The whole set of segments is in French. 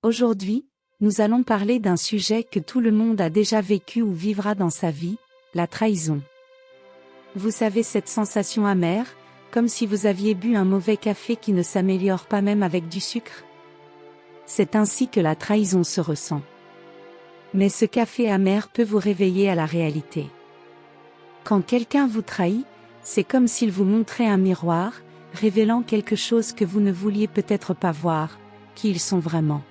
Aujourd'hui, nous allons parler d'un sujet que tout le monde a déjà vécu ou vivra dans sa vie, la trahison. Vous savez cette sensation amère, comme si vous aviez bu un mauvais café qui ne s'améliore pas même avec du sucre? C'est ainsi que la trahison se ressent. Mais ce café amer peut vous réveiller à la réalité. Quand quelqu'un vous trahit, c'est comme s'il vous montrait un miroir, révélant quelque chose que vous ne vouliez peut-être pas voir, qui ils sont vraiment.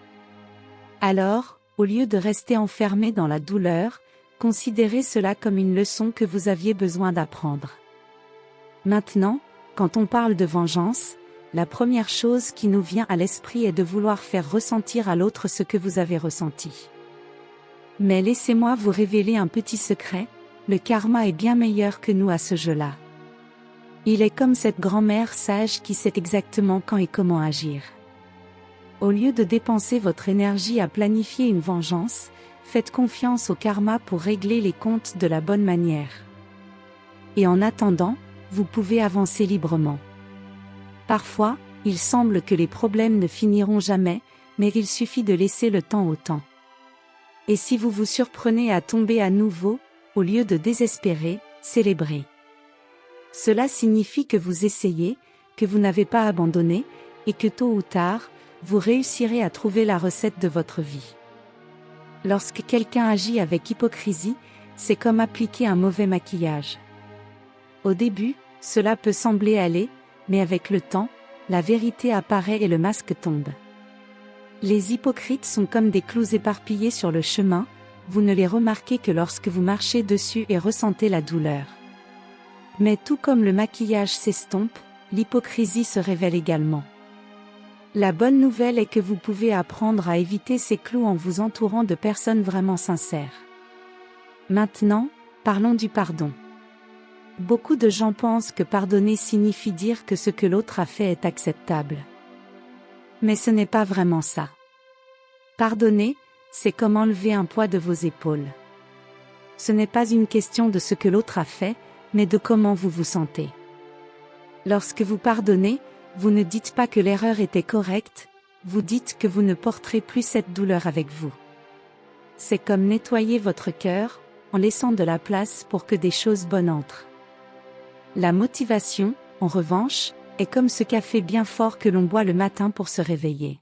Alors, au lieu de rester enfermé dans la douleur, considérez cela comme une leçon que vous aviez besoin d'apprendre. Maintenant, quand on parle de vengeance, la première chose qui nous vient à l'esprit est de vouloir faire ressentir à l'autre ce que vous avez ressenti. Mais laissez-moi vous révéler un petit secret, le karma est bien meilleur que nous à ce jeu-là. Il est comme cette grand-mère sage qui sait exactement quand et comment agir. Au lieu de dépenser votre énergie à planifier une vengeance, faites confiance au karma pour régler les comptes de la bonne manière. Et en attendant, vous pouvez avancer librement. Parfois, il semble que les problèmes ne finiront jamais, mais il suffit de laisser le temps au temps. Et si vous vous surprenez à tomber à nouveau, au lieu de désespérer, célébrez. Cela signifie que vous essayez, que vous n'avez pas abandonné, et que tôt ou tard, vous réussirez à trouver la recette de votre vie. Lorsque quelqu'un agit avec hypocrisie, c'est comme appliquer un mauvais maquillage. Au début, cela peut sembler aller, mais avec le temps, la vérité apparaît et le masque tombe. Les hypocrites sont comme des clous éparpillés sur le chemin, vous ne les remarquez que lorsque vous marchez dessus et ressentez la douleur. Mais tout comme le maquillage s'estompe, l'hypocrisie se révèle également. La bonne nouvelle est que vous pouvez apprendre à éviter ces clous en vous entourant de personnes vraiment sincères. Maintenant, parlons du pardon. Beaucoup de gens pensent que pardonner signifie dire que ce que l'autre a fait est acceptable. Mais ce n'est pas vraiment ça. Pardonner, c'est comme enlever un poids de vos épaules. Ce n'est pas une question de ce que l'autre a fait, mais de comment vous vous sentez. Lorsque vous pardonnez, vous ne dites pas que l'erreur était correcte, vous dites que vous ne porterez plus cette douleur avec vous. C'est comme nettoyer votre cœur, en laissant de la place pour que des choses bonnes entrent. La motivation, en revanche, est comme ce café bien fort que l'on boit le matin pour se réveiller.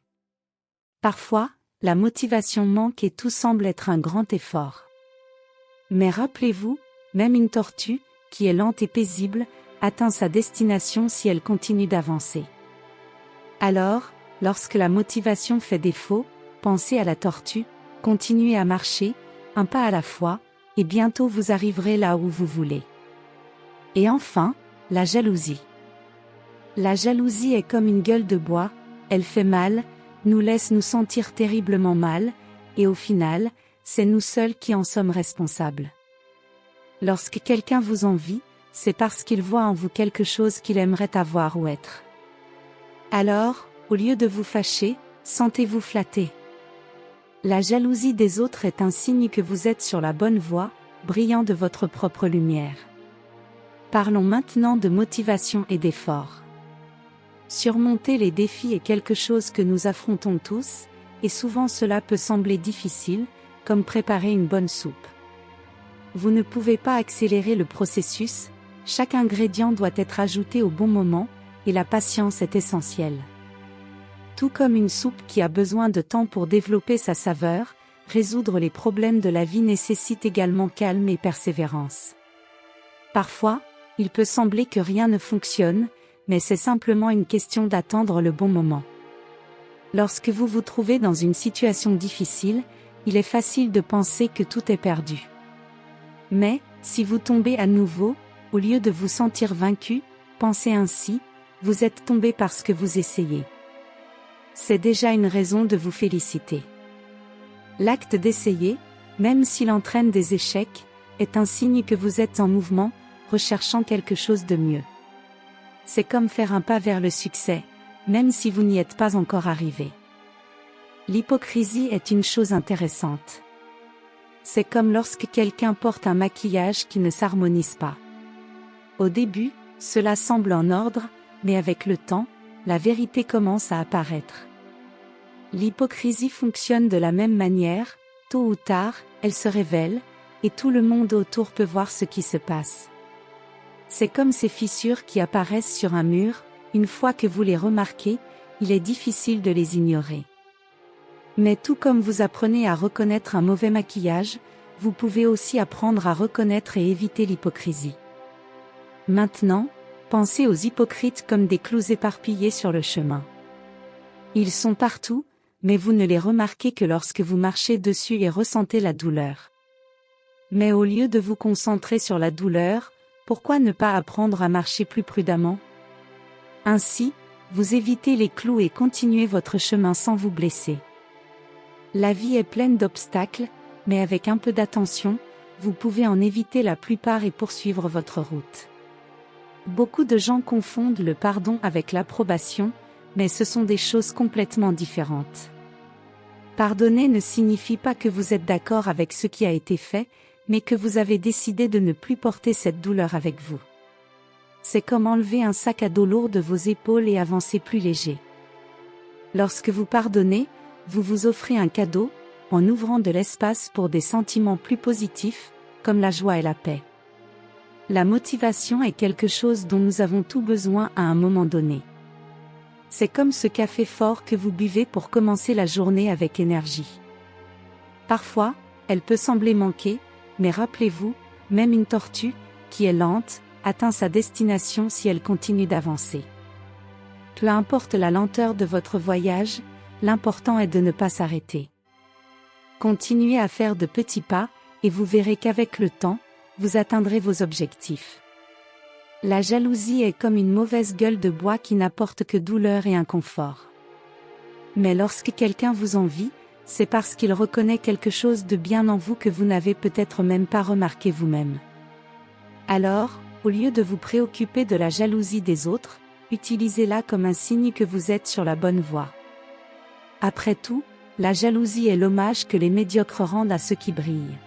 Parfois, la motivation manque et tout semble être un grand effort. Mais rappelez-vous, même une tortue, qui est lente et paisible, atteint sa destination si elle continue d'avancer. Alors, lorsque la motivation fait défaut, pensez à la tortue, continuez à marcher, un pas à la fois, et bientôt vous arriverez là où vous voulez. Et enfin, la jalousie. La jalousie est comme une gueule de bois, elle fait mal, nous laisse nous sentir terriblement mal, et au final, c'est nous seuls qui en sommes responsables. Lorsque quelqu'un vous envie, c'est parce qu'il voit en vous quelque chose qu'il aimerait avoir ou être. Alors, au lieu de vous fâcher, sentez-vous flatté. La jalousie des autres est un signe que vous êtes sur la bonne voie, brillant de votre propre lumière. Parlons maintenant de motivation et d'effort. Surmonter les défis est quelque chose que nous affrontons tous, et souvent cela peut sembler difficile, comme préparer une bonne soupe. Vous ne pouvez pas accélérer le processus, chaque ingrédient doit être ajouté au bon moment, et la patience est essentielle. Tout comme une soupe qui a besoin de temps pour développer sa saveur, résoudre les problèmes de la vie nécessite également calme et persévérance. Parfois, il peut sembler que rien ne fonctionne, mais c'est simplement une question d'attendre le bon moment. Lorsque vous vous trouvez dans une situation difficile, il est facile de penser que tout est perdu. Mais, si vous tombez à nouveau, au lieu de vous sentir vaincu, pensez ainsi, vous êtes tombé parce que vous essayez. C'est déjà une raison de vous féliciter. L'acte d'essayer, même s'il entraîne des échecs, est un signe que vous êtes en mouvement, recherchant quelque chose de mieux. C'est comme faire un pas vers le succès, même si vous n'y êtes pas encore arrivé. L'hypocrisie est une chose intéressante. C'est comme lorsque quelqu'un porte un maquillage qui ne s'harmonise pas. Au début, cela semble en ordre, mais avec le temps, la vérité commence à apparaître. L'hypocrisie fonctionne de la même manière, tôt ou tard, elle se révèle, et tout le monde autour peut voir ce qui se passe. C'est comme ces fissures qui apparaissent sur un mur, une fois que vous les remarquez, il est difficile de les ignorer. Mais tout comme vous apprenez à reconnaître un mauvais maquillage, vous pouvez aussi apprendre à reconnaître et éviter l'hypocrisie. Maintenant, pensez aux hypocrites comme des clous éparpillés sur le chemin. Ils sont partout, mais vous ne les remarquez que lorsque vous marchez dessus et ressentez la douleur. Mais au lieu de vous concentrer sur la douleur, pourquoi ne pas apprendre à marcher plus prudemment? Ainsi, vous évitez les clous et continuez votre chemin sans vous blesser. La vie est pleine d'obstacles, mais avec un peu d'attention, vous pouvez en éviter la plupart et poursuivre votre route. Beaucoup de gens confondent le pardon avec l'approbation, mais ce sont des choses complètement différentes. Pardonner ne signifie pas que vous êtes d'accord avec ce qui a été fait, mais que vous avez décidé de ne plus porter cette douleur avec vous. C'est comme enlever un sac à dos lourd de vos épaules et avancer plus léger. Lorsque vous pardonnez, vous vous offrez un cadeau, en ouvrant de l'espace pour des sentiments plus positifs, comme la joie et la paix. La motivation est quelque chose dont nous avons tous besoin à un moment donné. C'est comme ce café fort que vous buvez pour commencer la journée avec énergie. Parfois, elle peut sembler manquer, mais rappelez-vous, même une tortue, qui est lente, atteint sa destination si elle continue d'avancer. Peu importe la lenteur de votre voyage, l'important est de ne pas s'arrêter. Continuez à faire de petits pas, et vous verrez qu'avec le temps, vous atteindrez vos objectifs. La jalousie est comme une mauvaise gueule de bois qui n'apporte que douleur et inconfort. Mais lorsque quelqu'un vous envie, c'est parce qu'il reconnaît quelque chose de bien en vous que vous n'avez peut-être même pas remarqué vous-même. Alors, au lieu de vous préoccuper de la jalousie des autres, utilisez-la comme un signe que vous êtes sur la bonne voie. Après tout, la jalousie est l'hommage que les médiocres rendent à ceux qui brillent.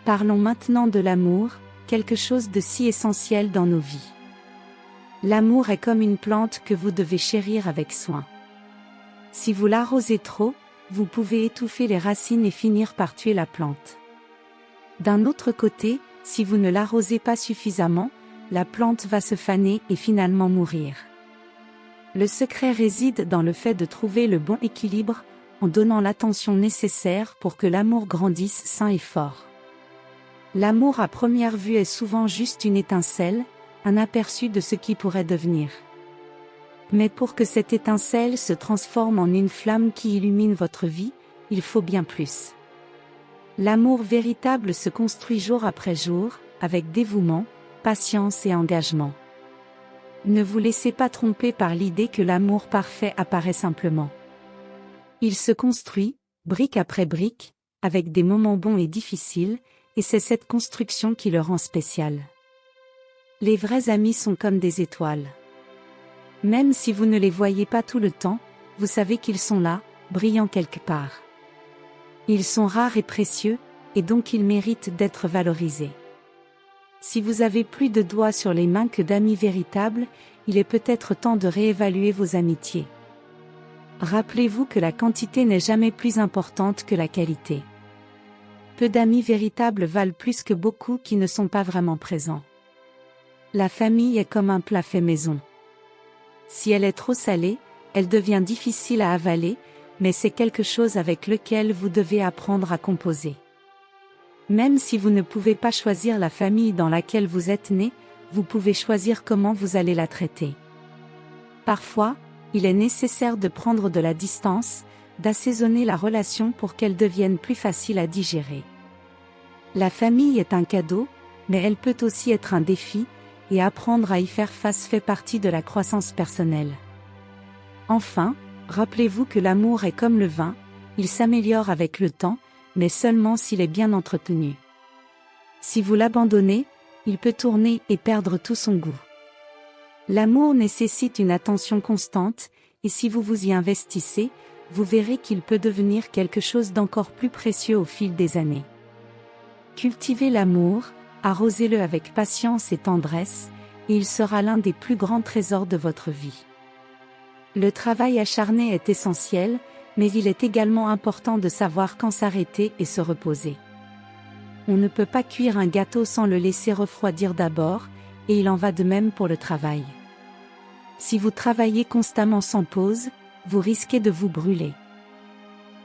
Parlons maintenant de l'amour, quelque chose de si essentiel dans nos vies. L'amour est comme une plante que vous devez chérir avec soin. Si vous l'arrosez trop, vous pouvez étouffer les racines et finir par tuer la plante. D'un autre côté, si vous ne l'arrosez pas suffisamment, la plante va se faner et finalement mourir. Le secret réside dans le fait de trouver le bon équilibre, en donnant l'attention nécessaire pour que l'amour grandisse sain et fort. L'amour à première vue est souvent juste une étincelle, un aperçu de ce qui pourrait devenir. Mais pour que cette étincelle se transforme en une flamme qui illumine votre vie, il faut bien plus. L'amour véritable se construit jour après jour, avec dévouement, patience et engagement. Ne vous laissez pas tromper par l'idée que l'amour parfait apparaît simplement. Il se construit, brique après brique, avec des moments bons et difficiles, et c'est cette construction qui le rend spécial. Les vrais amis sont comme des étoiles. Même si vous ne les voyez pas tout le temps, vous savez qu'ils sont là, brillant quelque part. Ils sont rares et précieux, et donc ils méritent d'être valorisés. Si vous avez plus de doigts sur les mains que d'amis véritables, il est peut-être temps de réévaluer vos amitiés. Rappelez-vous que la quantité n'est jamais plus importante que la qualité. Peu d'amis véritables valent plus que beaucoup qui ne sont pas vraiment présents. La famille est comme un plat fait maison. Si elle est trop salée, elle devient difficile à avaler, mais c'est quelque chose avec lequel vous devez apprendre à composer. Même si vous ne pouvez pas choisir la famille dans laquelle vous êtes né, vous pouvez choisir comment vous allez la traiter. Parfois, il est nécessaire de prendre de la distance, d'assaisonner la relation pour qu'elle devienne plus facile à digérer. La famille est un cadeau, mais elle peut aussi être un défi, et apprendre à y faire face fait partie de la croissance personnelle. Enfin, rappelez-vous que l'amour est comme le vin, il s'améliore avec le temps, mais seulement s'il est bien entretenu. Si vous l'abandonnez, il peut tourner et perdre tout son goût. L'amour nécessite une attention constante, et si vous vous y investissez, vous verrez qu'il peut devenir quelque chose d'encore plus précieux au fil des années. Cultivez l'amour, arrosez-le avec patience et tendresse, et il sera l'un des plus grands trésors de votre vie. Le travail acharné est essentiel, Mais il est également important de savoir quand s'arrêter et se reposer. On ne peut pas cuire un gâteau sans le laisser refroidir d'abord, et il en va de même pour le travail. Si vous travaillez constamment sans pause, vous risquez de vous brûler.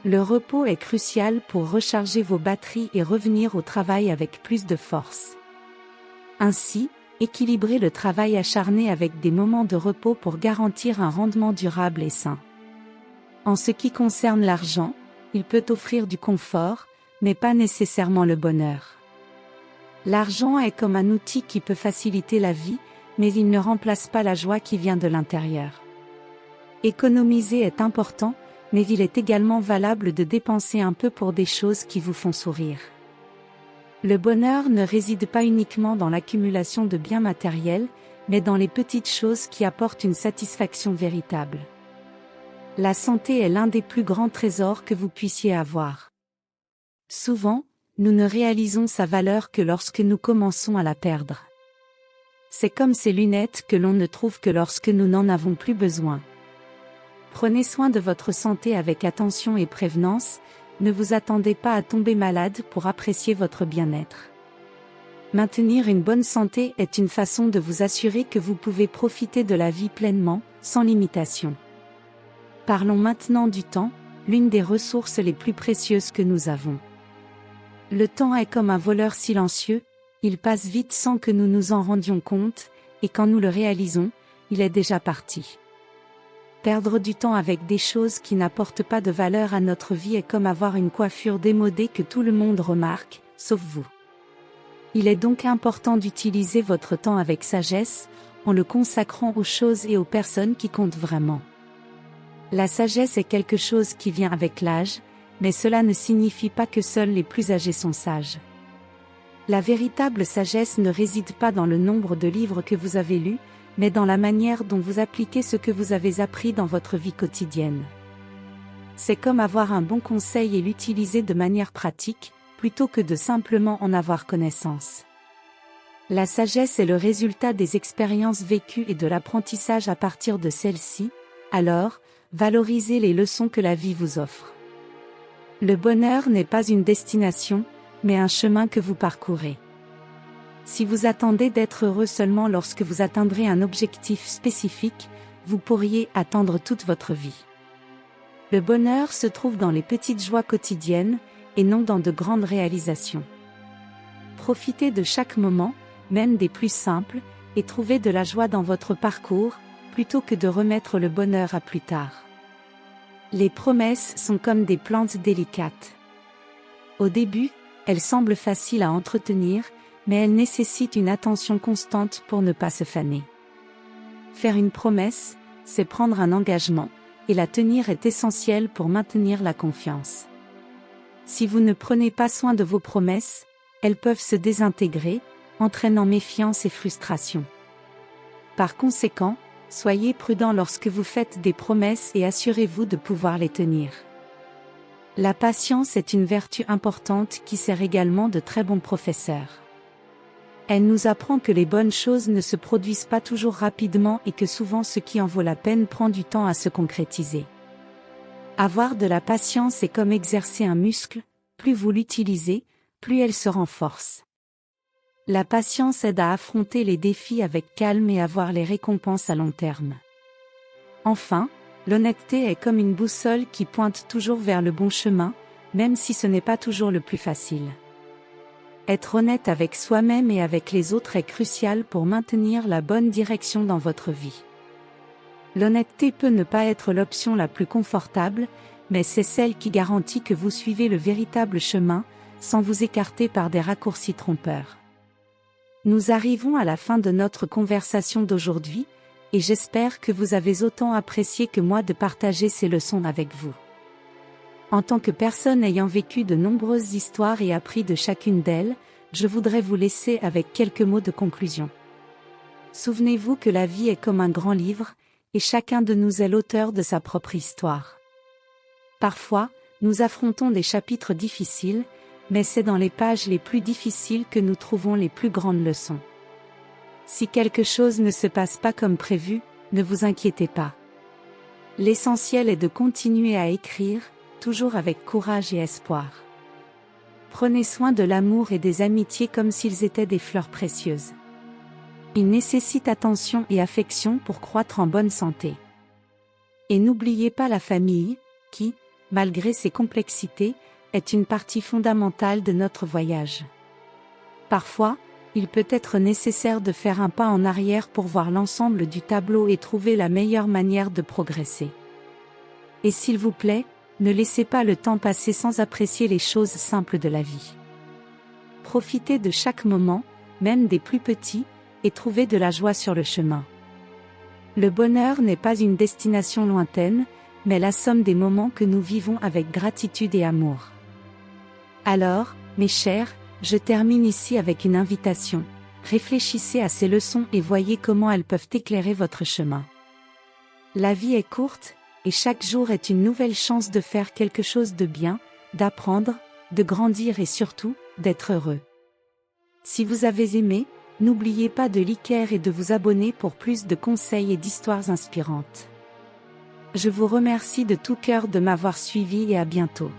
Le repos est crucial pour recharger vos batteries et revenir au travail avec plus de force. Ainsi, équilibrez le travail acharné avec des moments de repos pour garantir un rendement durable et sain. En ce qui concerne l'argent, il peut offrir du confort, mais pas nécessairement le bonheur. L'argent est comme un outil qui peut faciliter la vie, mais il ne remplace pas la joie qui vient de l'intérieur. Économiser est important, mais il est également valable de dépenser un peu pour des choses qui vous font sourire. Le bonheur ne réside pas uniquement dans l'accumulation de biens matériels, mais dans les petites choses qui apportent une satisfaction véritable. La santé est l'un des plus grands trésors que vous puissiez avoir. Souvent, nous ne réalisons sa valeur que lorsque nous commençons à la perdre. C'est comme ces lunettes que l'on ne trouve que lorsque nous n'en avons plus besoin. Prenez soin de votre santé avec attention et prévenance, ne vous attendez pas à tomber malade pour apprécier votre bien-être. Maintenir une bonne santé est une façon de vous assurer que vous pouvez profiter de la vie pleinement, sans limitation. Parlons maintenant du temps, l'une des ressources les plus précieuses que nous avons. Le temps est comme un voleur silencieux, il passe vite sans que nous nous en rendions compte, et quand nous le réalisons, il est déjà parti. Perdre du temps avec des choses qui n'apportent pas de valeur à notre vie est comme avoir une coiffure démodée que tout le monde remarque, sauf vous. Il est donc important d'utiliser votre temps avec sagesse, en le consacrant aux choses et aux personnes qui comptent vraiment. La sagesse est quelque chose qui vient avec l'âge, mais cela ne signifie pas que seuls les plus âgés sont sages. La véritable sagesse ne réside pas dans le nombre de livres que vous avez lus, mais dans la manière dont vous appliquez ce que vous avez appris dans votre vie quotidienne. C'est comme avoir un bon conseil et l'utiliser de manière pratique, plutôt que de simplement en avoir connaissance. La sagesse est le résultat des expériences vécues et de l'apprentissage à partir de celles-ci, alors, valorisez les leçons que la vie vous offre. Le bonheur n'est pas une destination, mais un chemin que vous parcourez. Si vous attendez d'être heureux seulement lorsque vous atteindrez un objectif spécifique, vous pourriez attendre toute votre vie. Le bonheur se trouve dans les petites joies quotidiennes, et non dans de grandes réalisations. Profitez de chaque moment, même des plus simples, et trouvez de la joie dans votre parcours, plutôt que de remettre le bonheur à plus tard. Les promesses sont comme des plantes délicates. Au début, elles semblent faciles à entretenir, mais elles nécessitent une attention constante pour ne pas se faner. Faire une promesse, c'est prendre un engagement, et la tenir est essentiel pour maintenir la confiance. Si vous ne prenez pas soin de vos promesses, elles peuvent se désintégrer, entraînant méfiance et frustration. Par conséquent, soyez prudent lorsque vous faites des promesses et assurez-vous de pouvoir les tenir. La patience est une vertu importante qui sert également de très bons professeurs. Elle nous apprend que les bonnes choses ne se produisent pas toujours rapidement et que souvent ce qui en vaut la peine prend du temps à se concrétiser. Avoir de la patience est comme exercer un muscle, plus vous l'utilisez, plus elle se renforce. La patience aide à affronter les défis avec calme et à voir les récompenses à long terme. Enfin, l'honnêteté est comme une boussole qui pointe toujours vers le bon chemin, même si ce n'est pas toujours le plus facile. Être honnête avec soi-même et avec les autres est crucial pour maintenir la bonne direction dans votre vie. L'honnêteté peut ne pas être l'option la plus confortable, mais c'est celle qui garantit que vous suivez le véritable chemin, sans vous écarter par des raccourcis trompeurs. Nous arrivons à la fin de notre conversation d'aujourd'hui, et j'espère que vous avez autant apprécié que moi de partager ces leçons avec vous. En tant que personne ayant vécu de nombreuses histoires et appris de chacune d'elles, je voudrais vous laisser avec quelques mots de conclusion. Souvenez-vous que la vie est comme un grand livre, et chacun de nous est l'auteur de sa propre histoire. Parfois, nous affrontons des chapitres difficiles, mais c'est dans les pages les plus difficiles que nous trouvons les plus grandes leçons. Si quelque chose ne se passe pas comme prévu, ne vous inquiétez pas. L'essentiel est de continuer à écrire, toujours avec courage et espoir. Prenez soin de l'amour et des amitiés comme s'ils étaient des fleurs précieuses. Ils nécessitent attention et affection pour croître en bonne santé. Et n'oubliez pas la famille, qui, malgré ses complexités, est une partie fondamentale de notre voyage. Parfois, il peut être nécessaire de faire un pas en arrière pour voir l'ensemble du tableau et trouver la meilleure manière de progresser. Et s'il vous plaît, ne laissez pas le temps passer sans apprécier les choses simples de la vie. Profitez de chaque moment, même des plus petits, et trouvez de la joie sur le chemin. Le bonheur n'est pas une destination lointaine, mais la somme des moments que nous vivons avec gratitude et amour. Alors, mes chers, je termine ici avec une invitation. Réfléchissez à ces leçons et voyez comment elles peuvent éclairer votre chemin. La vie est courte, et chaque jour est une nouvelle chance de faire quelque chose de bien, d'apprendre, de grandir et surtout, d'être heureux. Si vous avez aimé, n'oubliez pas de liker et de vous abonner pour plus de conseils et d'histoires inspirantes. Je vous remercie de tout cœur de m'avoir suivi et à bientôt.